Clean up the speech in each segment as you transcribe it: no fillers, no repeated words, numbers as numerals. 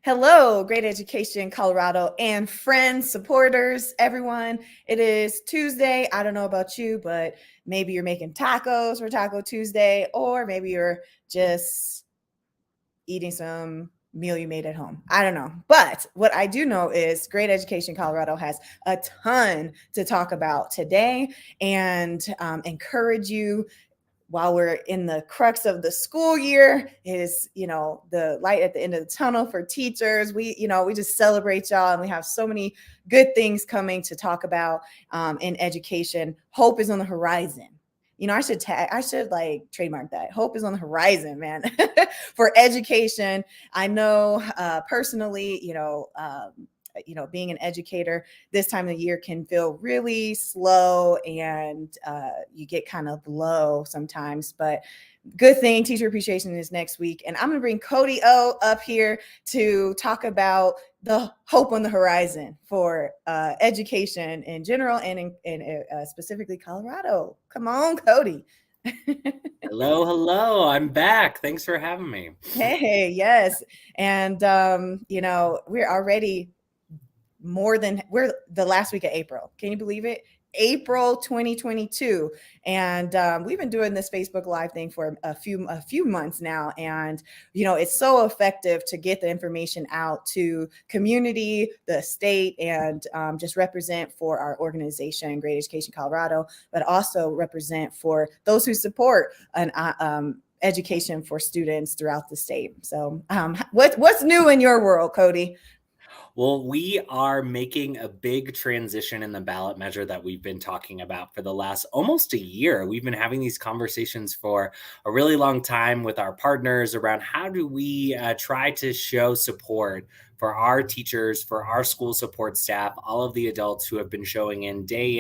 Hello, Great Education Colorado and friends, supporters, everyone. It is Tuesday. I don't know about you, but maybe you're making tacos for Taco Tuesday, or maybe you're just eating some meal you made at home. I don't know. But what I do know is Great Education Colorado has a ton to talk about today and encourage you while we're in the crux of the school year is, the light at the end of the tunnel for teachers. We just celebrate y'all, and we have so many good things coming to talk about in education. Hope is on the horizon. I should trademark that. Hope is on the horizon, man, for education. I know personally, being an educator this time of the year can feel really slow, and you get kind of low sometimes, but good thing Teacher Appreciation is next week. And I'm going to bring Cody O up here to talk about the hope on the horizon for education in general and in specifically Colorado. Come on, Cody. Hello. I'm back. Thanks for having me. Hey, yes. And, we're already we're the last week of April. Can you believe it? April 2022, and we've been doing this Facebook Live thing for a few months now, and it's so effective to get the information out to community, the state, and just represent for our organization, Great Education Colorado, but also represent for those who support an education for students throughout the state. So, what's new in your world, Cody? Well, we are making a big transition in the ballot measure that we've been talking about for the last almost a year. We've been having these conversations for a really long time with our partners around how do we try to show support for our teachers, for our school support staff, all of the adults who have been showing in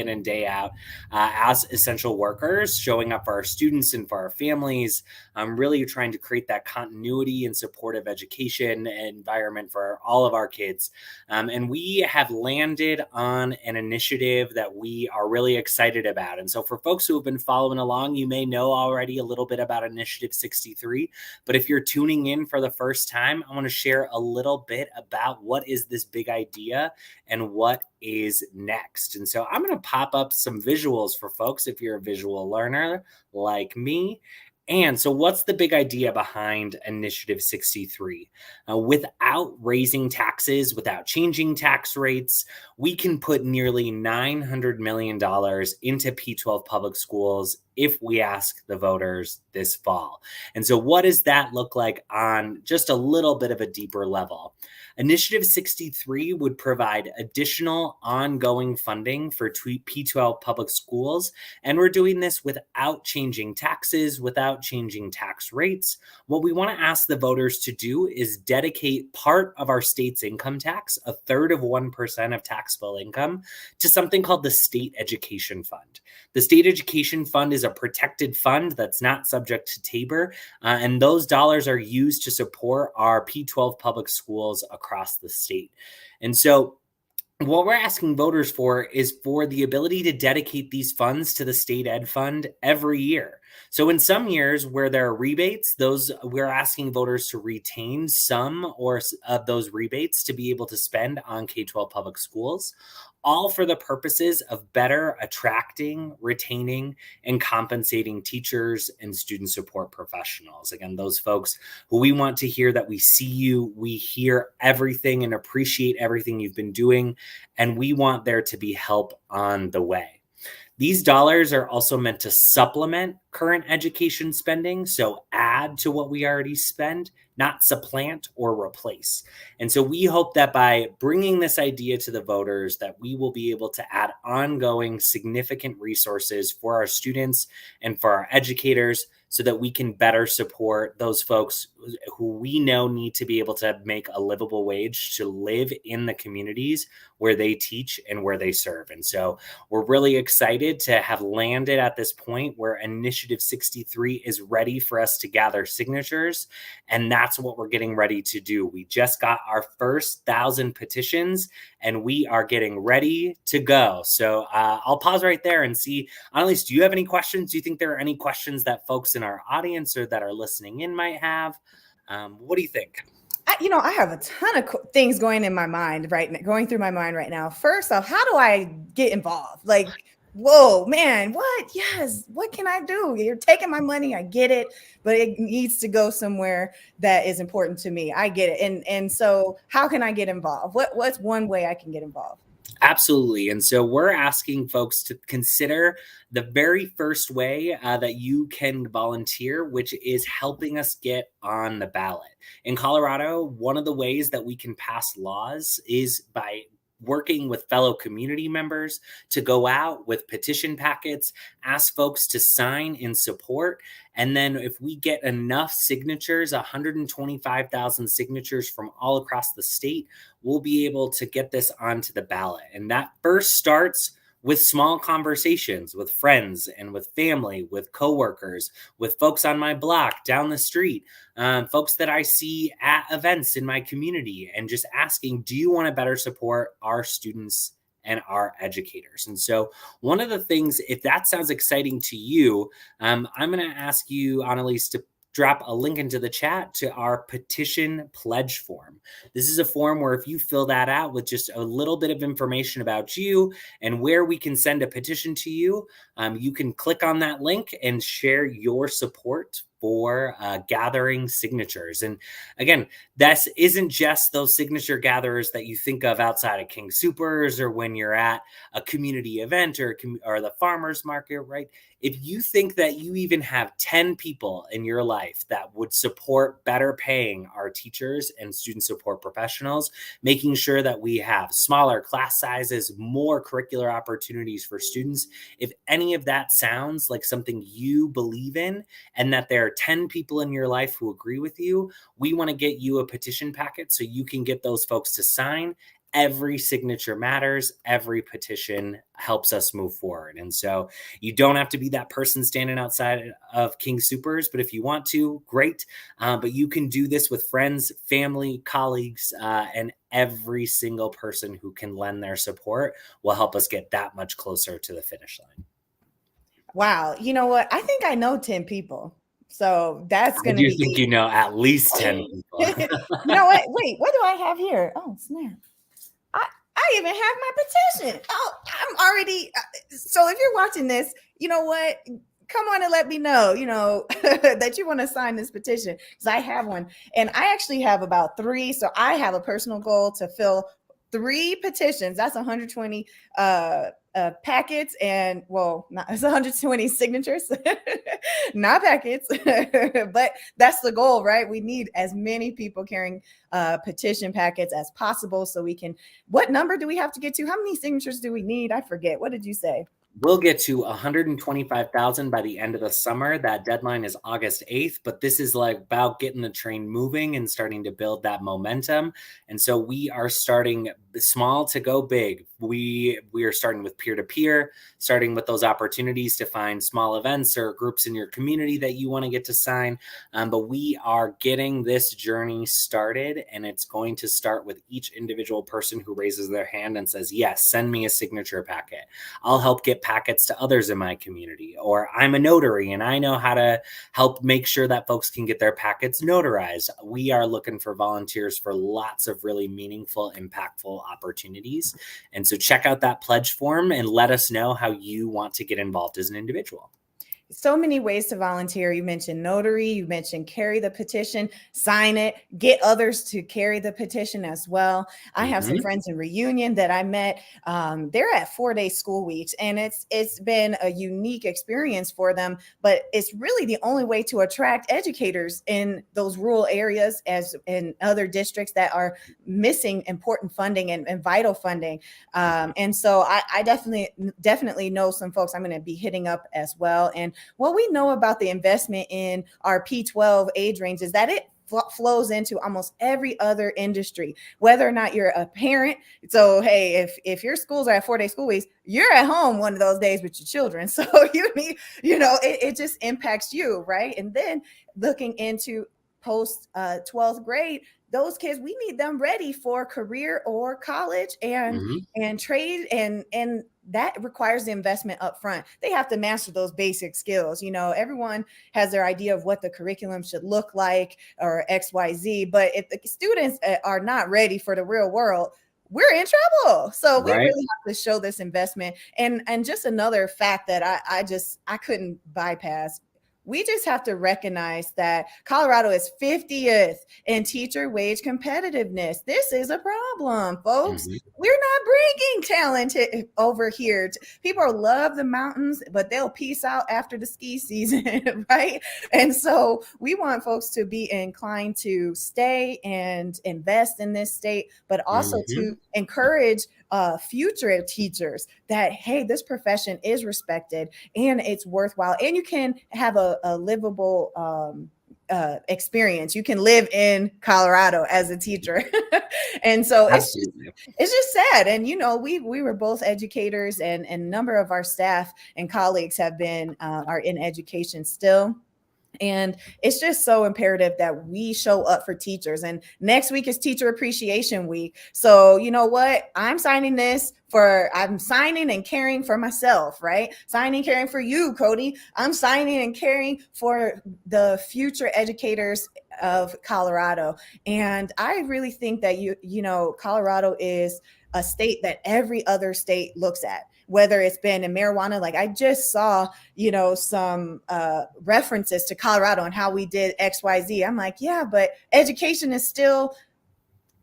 and day out as essential workers, showing up for our students and for our families, really trying to create that continuity and supportive education environment for all of our kids. And we have landed on an initiative that we are really excited about. And so for folks who have been following along, you may know already a little bit about Initiative 63. But if you're tuning in for the first time, I want to share a little bit about what is this big idea and what is next. And so I'm going to pop up some visuals for folks if you're a visual learner like me. And so what's the big idea behind Initiative 63? Without raising taxes, without changing tax rates, we can put nearly $900 million into P12 public schools if we ask the voters this fall. And so what does that look like on just a little bit of a deeper level? Initiative 63 would provide additional ongoing funding for P12 public schools, and we're doing this without changing taxes, without changing tax rates. What we want to ask the voters to do is dedicate part of our state's income tax, a third of 1% of taxable income, to something called the State Education Fund. The State Education Fund is a protected fund that's not subject to TABOR, and those dollars are used to support our P12 public schools across the state. And so what we're asking voters for is for the ability to dedicate these funds to the state ed fund every year. So in some years where there are rebates, we're asking voters to retain some or of those rebates to be able to spend on K-12 public schools, all for the purposes of better attracting, retaining, and compensating teachers and student support professionals. Again, those folks who we want to hear that we see you, we hear everything and appreciate everything you've been doing, and we want there to be help on the way. These dollars are also meant to supplement current education spending, so add to what we already spend, not supplant or replace. And so we hope that by bringing this idea to the voters, that we will be able to add ongoing significant resources for our students and for our educators so that we can better support those folks who we know need to be able to make a livable wage to live in the communities where they teach and where they serve. And so we're really excited to have landed at this point where Initiative 63 is ready for us to gather signatures. And that's what we're getting ready to do. We just got our first 1,000 petitions and we are getting ready to go. So I'll pause right there and see, Annalise, do you have any questions? Do you think there are any questions that folks in our audience or that are listening in might have? What do you think? I have a ton of things going through my mind right now. First off, how do I get involved? Like, whoa, man, what? Yes, what can I do? You're taking my money, I get it, but it needs to go somewhere that is important to me. I get it, and so how can I get involved? What's one way I can get involved? Absolutely. And so we're asking folks to consider the very first way that you can volunteer, which is helping us get on the ballot. In Colorado, one of the ways that we can pass laws is by working with fellow community members to go out with petition packets, ask folks to sign in support. And then if we get enough signatures, 125,000 signatures from all across the state, we'll be able to get this onto the ballot. And that first starts with small conversations with friends and with family, with coworkers, with folks on my block, down the street, folks that I see at events in my community, and just asking, do you want to better support our students and our educators? And so one of the things, if that sounds exciting to you, I'm going to ask you, Annalise, to drop a link into the chat to our petition pledge form. This is a form where if you fill that out with just a little bit of information about you and where we can send a petition to you, you can click on that link and share your support for gathering signatures. And again, this isn't just those signature gatherers that you think of outside of King Soopers or when you're at a community event or the farmer's market, right? If you think that you even have 10 people in your life that would support better paying our teachers and student support professionals, making sure that we have smaller class sizes, more curricular opportunities for students, if any of that sounds like something you believe in and that there are 10 people in your life who agree with you, we want to get you a petition packet so you can get those folks to sign. Every signature matters. Every petition helps us move forward. And so you don't have to be that person standing outside of King Soopers, but if you want to, great. But you can do this with friends, family, colleagues, and every single person who can lend their support will help us get that much closer to the finish line. Wow. You know what? I think I know 10 people. So that's going to be. I do think you know at least 10 people. You know what? Wait, what do I have here? Oh, snap. I even have my petition. Oh, I'm already. So if you're watching this, you know what? Come on and let me know, that you want to sign this petition, because I have one. And I actually have about 3. So I have a personal goal to fill 3 petitions. That's 120 packets, and it's 120 signatures, not packets, but that's the goal, right? We need as many people carrying petition packets as possible so we can. What number do we have to get to? How many signatures do we need? I forget. What did you say? We'll get to 125,000 by the end of the summer. That deadline is August 8th, but this is like about getting the train moving and starting to build that momentum. And so we are starting small to go big. We are starting with peer-to-peer, starting with those opportunities to find small events or groups in your community that you want to get to sign. But we are getting this journey started, and it's going to start with each individual person who raises their hand and says, yes, send me a signature packet. I'll help get packets to others in my community, or I'm a notary and I know how to help make sure that folks can get their packets notarized. We are looking for volunteers for lots of really meaningful, impactful opportunities. And so check out that pledge form and let us know how you want to get involved as an individual. So many ways to volunteer. You mentioned notary, you mentioned carry the petition, sign it, get others to carry the petition as well. I have some friends in Reunion that I met. They're at 4-day school weeks, and it's been a unique experience for them, but it's really the only way to attract educators in those rural areas as in other districts that are missing important funding and vital funding. And so I definitely know some folks I'm going to be hitting up as well. And what we know about the investment in our P12 age range is that it flows into almost every other industry, whether or not you're a parent. So, hey, if your schools are at 4-day school weeks, you're at home one of those days with your children. So you need, it just impacts you, right? And then looking into post 12th grade, those kids, we need them ready for career or college and trade, and that requires the investment up front. They have to master those basic skills. Everyone has their idea of what the curriculum should look like or XYZ, but if the students are not ready for the real world, we're in trouble. So we Right. really have to show this investment. And just another fact that I couldn't bypass. We just have to recognize that Colorado is 50th in teacher wage competitiveness. This is a problem, folks. We're not bringing talent over here. People love the mountains, but they'll peace out after the ski season, right? And so we want folks to be inclined to stay and invest in this state, but also to encourage future teachers that, hey, this profession is respected and it's worthwhile, and you can have a livable experience. You can live in Colorado as a teacher. And so it's just sad. And we were both educators, and a number of our staff and colleagues are in education still. And it's just so imperative that we show up for teachers. And next week is Teacher Appreciation Week. So you know what? I'm signing and caring for myself, right? Signing, caring for you, Cody. I'm signing and caring for the future educators of Colorado. And I really think that Colorado is a state that every other state looks at, whether it's been in marijuana. Like I just saw, some references to Colorado and how we did XYZ. I'm like, yeah, but education is still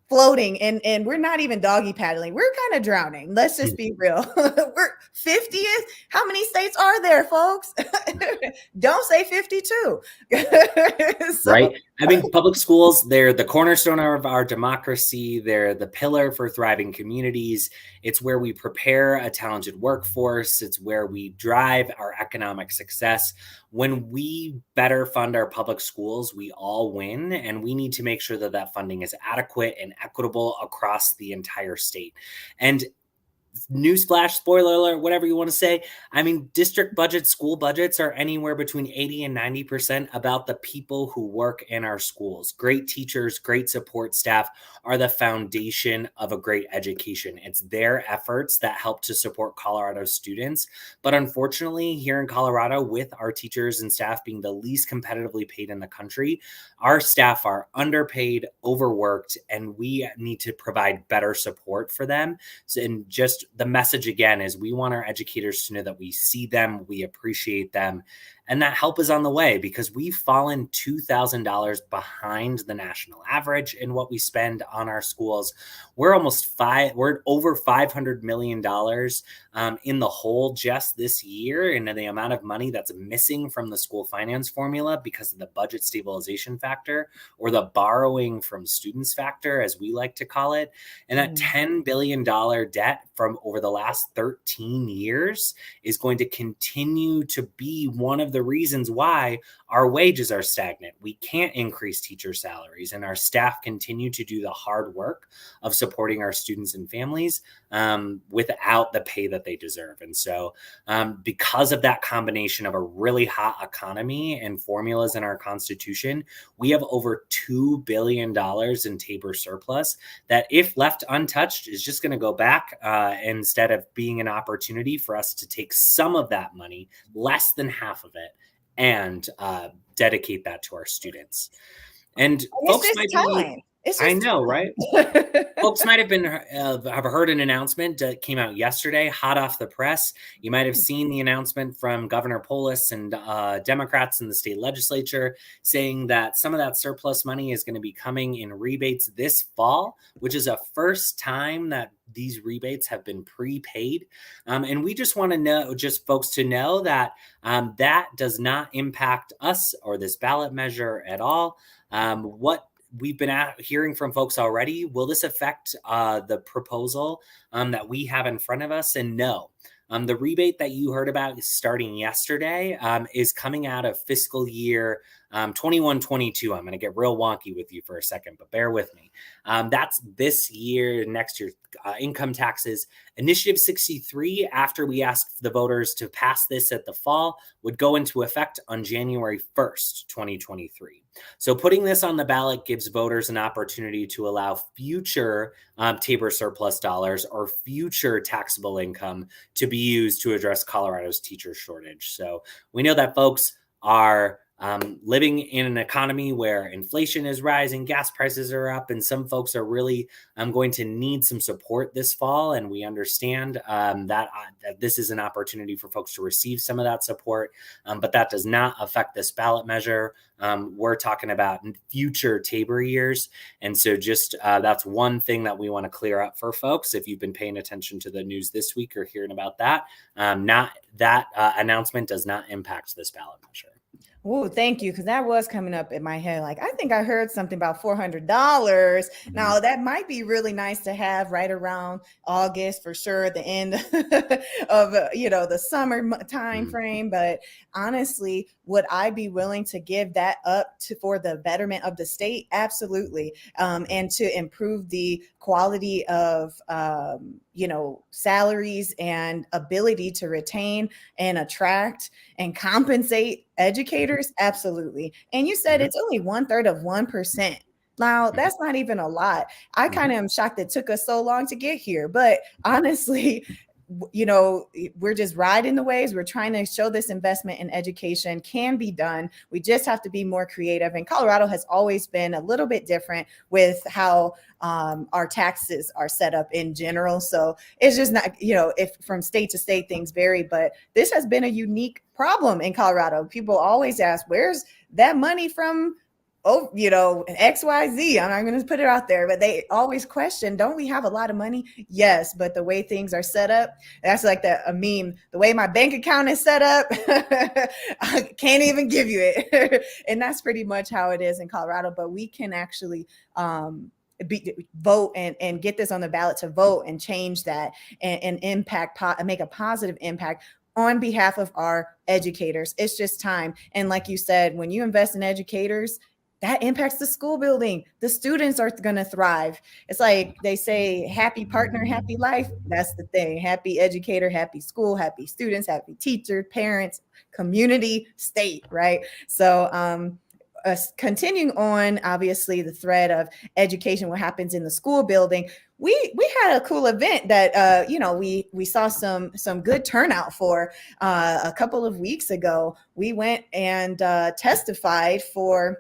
floating, and we're not even doggy paddling. We're kind of drowning. Let's just be real. We're 50th. How many states are there, folks? Don't say 52. Right. I mean, public schools, they're the cornerstone of our democracy. They're the pillar for thriving communities. It's where we prepare a talented workforce. It's where we drive our economic success. When we better fund our public schools, we all win, and we need to make sure that that funding is adequate and equitable across the entire state. And newsflash, spoiler alert, whatever you want to say. I mean, district budgets, school budgets are anywhere between 80 and 90% about the people who work in our schools. Great teachers, great support staff are the foundation of a great education. It's their efforts that help to support Colorado students. But unfortunately, here in Colorado, with our teachers and staff being the least competitively paid in the country, our staff are underpaid, overworked, and we need to provide better support for them. So, and just the message again is we want our educators to know that we see them, we appreciate them, and that help is on the way, because we've fallen $2,000 behind the national average in what we spend on our schools. We're we're over $500 million in the hole just this year, and the amount of money that's missing from the school finance formula because of the budget stabilization factor, or the borrowing from students factor, as we like to call it. And that $10 billion debt from over the last 13 years is going to continue to be one of the reasons why our wages are stagnant. We can't increase teacher salaries, and our staff continue to do the hard work of supporting our students and families without the pay that they deserve. And so because of that combination of a really hot economy and formulas in our Constitution, we have over $2 billion in Tabor surplus that, if left untouched, is just going to go back instead of being an opportunity for us to take some of that money, less than half of it, and dedicate that to our students. And folks might be, I know, right? Folks might have heard an announcement that came out yesterday, hot off the press. You might have seen the announcement from Governor Polis and Democrats in the state legislature saying that some of that surplus money is going to be coming in rebates this fall, which is a first time that these rebates have been prepaid. And we just want to know, just folks to know that that does not impact us or this ballot measure at all. What we've been hearing from folks already, will this affect the proposal that we have in front of us? And no. The rebate that you heard about starting yesterday is coming out of fiscal year 21-22. I'm going to get real wonky with you for a second, but bear with me. That's this year, next year, income taxes. Initiative 63, after we asked the voters to pass this at the fall, would go into effect on January 1st, 2023. So putting this on the ballot gives voters an opportunity to allow future Tabor surplus dollars or future taxable income to be used to address Colorado's teacher shortage. So we know that folks are living in an economy where inflation is rising, gas prices are up, and some folks are really going to need some support this fall. And we understand that this is an opportunity for folks to receive some of that support, but that does not affect this ballot measure. We're talking about future Tabor years. And so just that's one thing that we want to clear up for folks. If you've been paying attention to the news this week or hearing about that, announcement does not impact this ballot measure. Oh, thank you. Because that was coming up in my head. Like, I think I heard something about $400. Now, that might be really nice to have right around August for sure, the end of, the summer time frame. But honestly, would I be willing to give that up for the betterment of the state? Absolutely. And to improve the quality of, salaries and ability to retain and attract and compensate educators? Absolutely. And you said it's only 1/3 of 1%. Now, that's not even a lot. I kind of am shocked it took us so long to get here. But honestly, we're just riding the waves. We're trying to show this investment in education can be done. We just have to be more creative. And Colorado has always been a little bit different with how our taxes are set up in general. So it's just not, if from state to state things vary, but this has been a unique problem in Colorado. People always ask, where's that money from? Oh, XYZ. I'm not going to put it out there, but they always question, don't we have a lot of money? Yes, but the way things are set up, that's like a meme. The way my bank account is set up, I can't even give you it. And that's pretty much how it is in Colorado. But we can actually vote and get this on the ballot to vote and change that and make a positive impact on behalf of our educators. It's just time. And like you said, when you invest in educators, that impacts the school building. The students are going to thrive. It's like they say, happy partner, happy life. That's the thing. Happy educator, happy school, happy students, happy teacher, parents, community, state, right? So continuing on, obviously, the thread of education, what happens in the school building. We had a cool event that we saw some good turnout for a couple of weeks ago. We went and testified for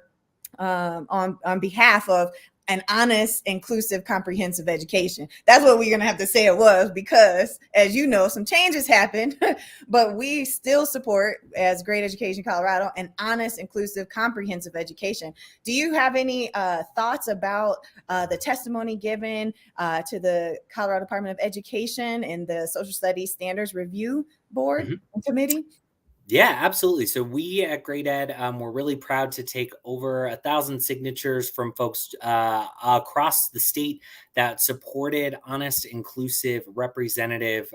on behalf of an honest, inclusive, comprehensive education. That's what we're going to have to say it was, because as you know, some changes happened, but we still support, as Great Education Colorado, an honest, inclusive, comprehensive education. Do you have any thoughts about the testimony given to the Colorado Department of Education and the Social Studies Standards Review Board and Committee? Yeah, absolutely. So we at Great Ed, we're really proud to take over 1,000 signatures from folks across the state that supported honest, inclusive, representative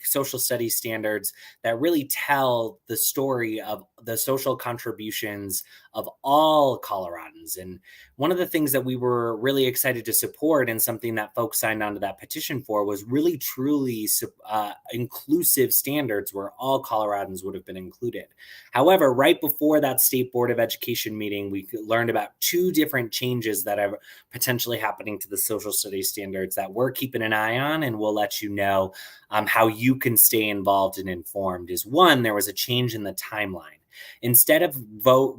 social studies standards that really tell the story of the social contributions of all Coloradans. And one of the things that we were really excited to support, and something that folks signed onto that petition for, was really truly inclusive standards where all Coloradans would have been included. However, right before that State Board of Education meeting, we learned about two different changes that are potentially happening to the social studies standards that we're keeping an eye on, and we'll let you know how you can stay involved and informed. Is one, there was a change in the timeline. Instead of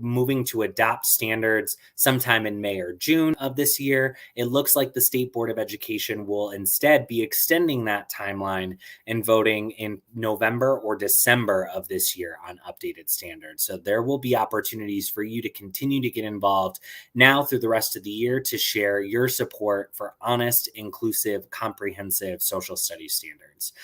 moving to adopt standards sometime in May or June of this year, it looks like the State Board of Education will instead be extending that timeline and voting in November or December of this year on updated standards. So there will be opportunities for you to continue to get involved now through the rest of the year to share your support for honest, inclusive, comprehensive social studies standards.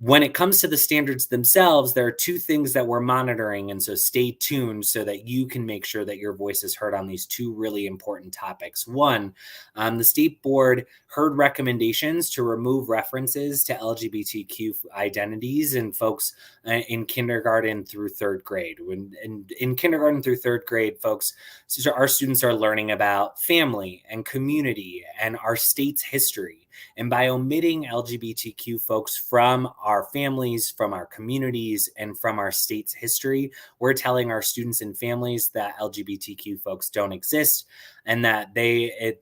When it comes to the standards themselves, there are two things that we're monitoring. And so stay tuned so that you can make sure that your voice is heard on these two really important topics. One, the state board heard recommendations to remove references to LGBTQ identities and folks in kindergarten through third grade. In kindergarten through third grade, folks, so our students are learning about family and community and our state's history. And by omitting LGBTQ folks from our families, from our communities, and from our state's history, we're telling our students and families that LGBTQ folks don't exist and that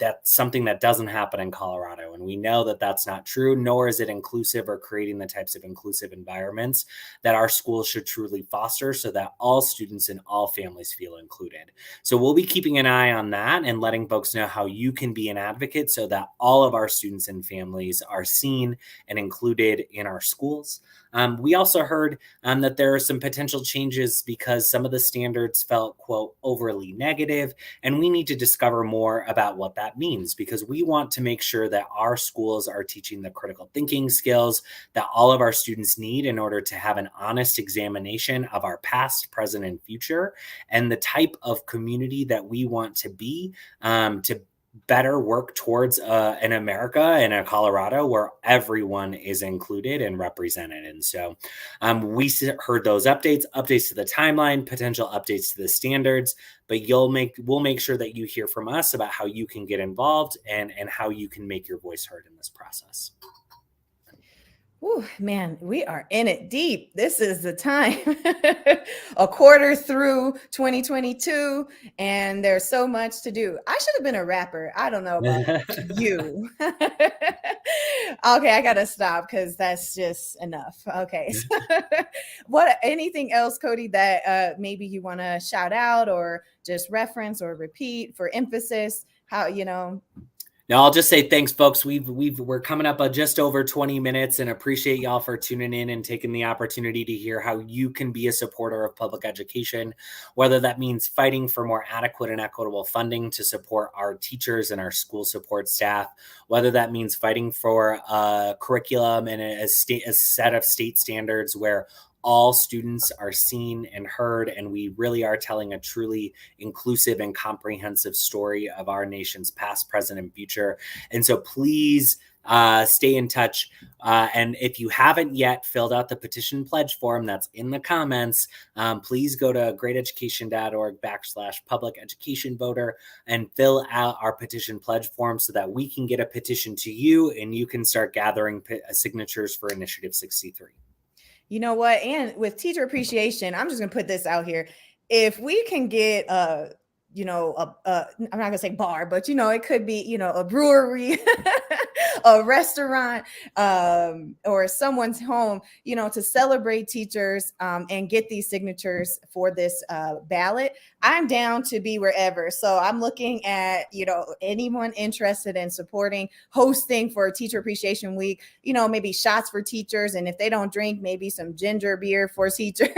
that's something that doesn't happen in Colorado. And we know that that's not true, nor is it inclusive or creating the types of inclusive environments that our schools should truly foster so that all students and all families feel included. So we'll be keeping an eye on that and letting folks know how you can be an advocate so that all of our students and families are seen and included in our schools. We also heard that there are some potential changes because some of the standards felt, quote, overly negative, and we need to discover more about what that means because we want to make sure that our schools are teaching the critical thinking skills that all of our students need in order to have an honest examination of our past, present, and future, and the type of community that we want to be to better work towards an America and a Colorado where everyone is included and represented. And so we heard those updates to the timeline, potential updates to the standards, but we'll make sure that you hear from us about how you can get involved and how you can make your voice heard in this process. Ooh, man, we are in it deep. This is the time. A quarter through 2022, and there's so much to do. I should have been a rapper. I don't know about you. Okay, I gotta stop because that's just enough. Okay. Anything else, Cody, that maybe you want to shout out or just reference or repeat for emphasis? How, Now, I'll just say thanks, folks. We're coming up on just over 20 minutes and appreciate y'all for tuning in and taking the opportunity to hear how you can be a supporter of public education, whether that means fighting for more adequate and equitable funding to support our teachers and our school support staff, whether that means fighting for a curriculum and a set of state standards where all students are seen and heard, and we really are telling a truly inclusive and comprehensive story of our nation's past, present, and future. And so please stay in touch. And if you haven't yet filled out the petition pledge form that's in the comments, please go to greateducation.org/public education voter and fill out our petition pledge form so that we can get a petition to you and you can start gathering signatures for Initiative 63. You know what? And with teacher appreciation, I'm just going to put this out here. If we can get I'm not going to say bar, but, it could be, a brewery, a restaurant, or someone's home, to celebrate teachers and get these signatures for this ballot. I'm down to be wherever. So I'm looking at, anyone interested in supporting, hosting for Teacher Appreciation Week, maybe shots for teachers. And if they don't drink, maybe some ginger beer for teachers.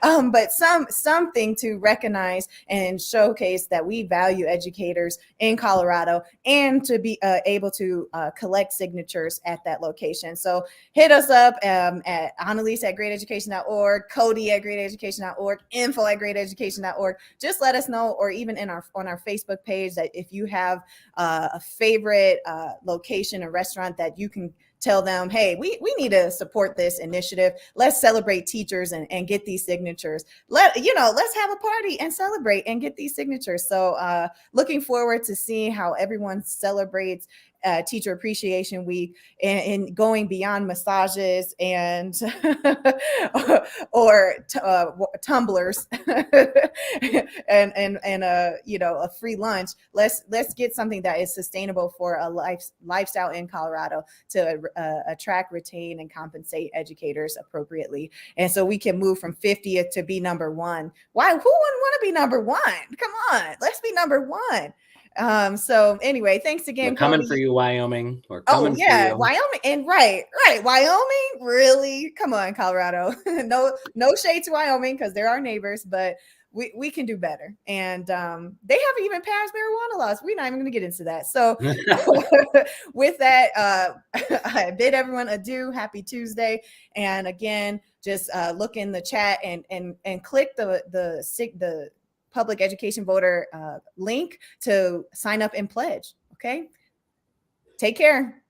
But something to recognize and showcase that we value educators in Colorado and to be able to collect signatures at that location. So hit us up at Annalise@greateducation.org, Cody@greateducation.org, info@greateducation.org. Just let us know, or even on our Facebook page, that if you have a favorite location, a restaurant that you can tell them, hey, we need to support this initiative. Let's celebrate teachers and get these signatures. Let's have a party and celebrate and get these signatures. So looking forward to seeing how everyone celebrates Teacher Appreciation Week and going beyond massages and or tumblers and a free lunch. Let's get something that is sustainable for a lifestyle in Colorado to attract, retain, and compensate educators appropriately, and so we can move from 50th to be number one. Why? Who wouldn't want to be number one? Come on, let's be number one. So anyway, thanks again. We're coming Cody. for you, Wyoming. We're coming for you. Wyoming. And right. Wyoming, really? Come on, Colorado. No shade to Wyoming because they're our neighbors, but we can do better. And they haven't even passed marijuana laws. We're not even going to get into that. So with that, I bid everyone adieu. Happy Tuesday. And again, just look in the chat and click the public education voter link to sign up and pledge. Okay. Take care.